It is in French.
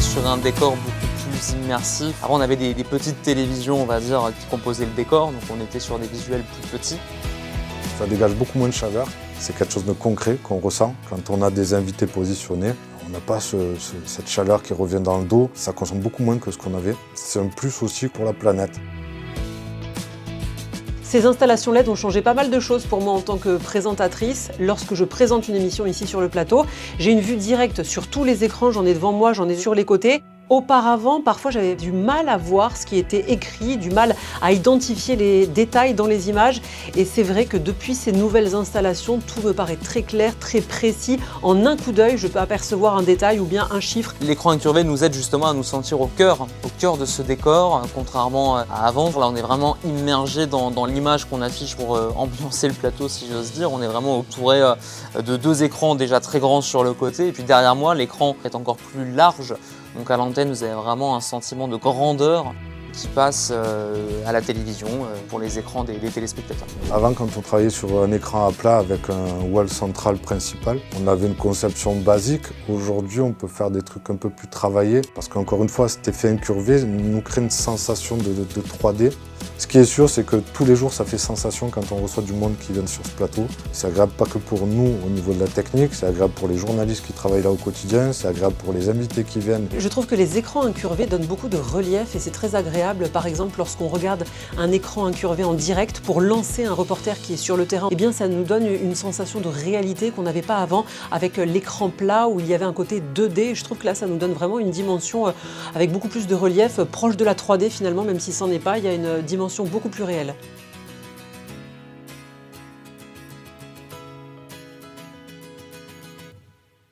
sur un décor beaucoup plus immersif. Avant, on avait des petites télévisions, on va dire, qui composaient le décor, donc on était sur des visuels plus petits. Ça dégage beaucoup moins de chaleur. C'est quelque chose de concret qu'on ressent quand on a des invités positionnés. On n'a pas cette chaleur qui revient dans le dos. Ça consomme beaucoup moins que ce qu'on avait. C'est un plus aussi pour la planète. Ces installations LED ont changé pas mal de choses pour moi en tant que présentatrice. Lorsque je présente une émission ici sur le plateau, j'ai une vue directe sur tous les écrans, j'en ai devant moi, j'en ai sur les côtés. Auparavant, parfois j'avais du mal à voir ce qui était écrit, du mal à identifier les détails dans les images. Et c'est vrai que depuis ces nouvelles installations, tout me paraît très clair, très précis. En un coup d'œil, je peux apercevoir un détail ou bien un chiffre. L'écran incurvé nous aide justement à nous sentir au cœur de ce décor, contrairement à avant. Là, on est vraiment immergé dans l'image qu'on affiche pour ambiancer le plateau, si j'ose dire. On est vraiment entouré de deux écrans déjà très grands sur le côté. Et puis derrière moi, l'écran est encore plus large. Donc à l'antenne, vous avez vraiment un sentiment de grandeur qui passe à la télévision pour les écrans des téléspectateurs. Avant, quand on travaillait sur un écran à plat avec un wall central principal, on avait une conception basique. Aujourd'hui, on peut faire des trucs un peu plus travaillés parce qu'encore une fois, cet effet incurvé nous crée une sensation de 3D. Ce qui est sûr, c'est que tous les jours, ça fait sensation quand on reçoit du monde qui vient sur ce plateau. C'est agréable pas que pour nous au niveau de la technique, c'est agréable pour les journalistes qui travaillent là au quotidien, c'est agréable pour les invités qui viennent. Je trouve que les écrans incurvés donnent beaucoup de relief et c'est très agréable. Par exemple, lorsqu'on regarde un écran incurvé en direct pour lancer un reporter qui est sur le terrain, eh bien ça nous donne une sensation de réalité qu'on n'avait pas avant avec l'écran plat où il y avait un côté 2D. Je trouve que là, ça nous donne vraiment une dimension avec beaucoup plus de relief, proche de la 3D finalement, même si c'en est pas, il y a une dimension beaucoup plus réelle.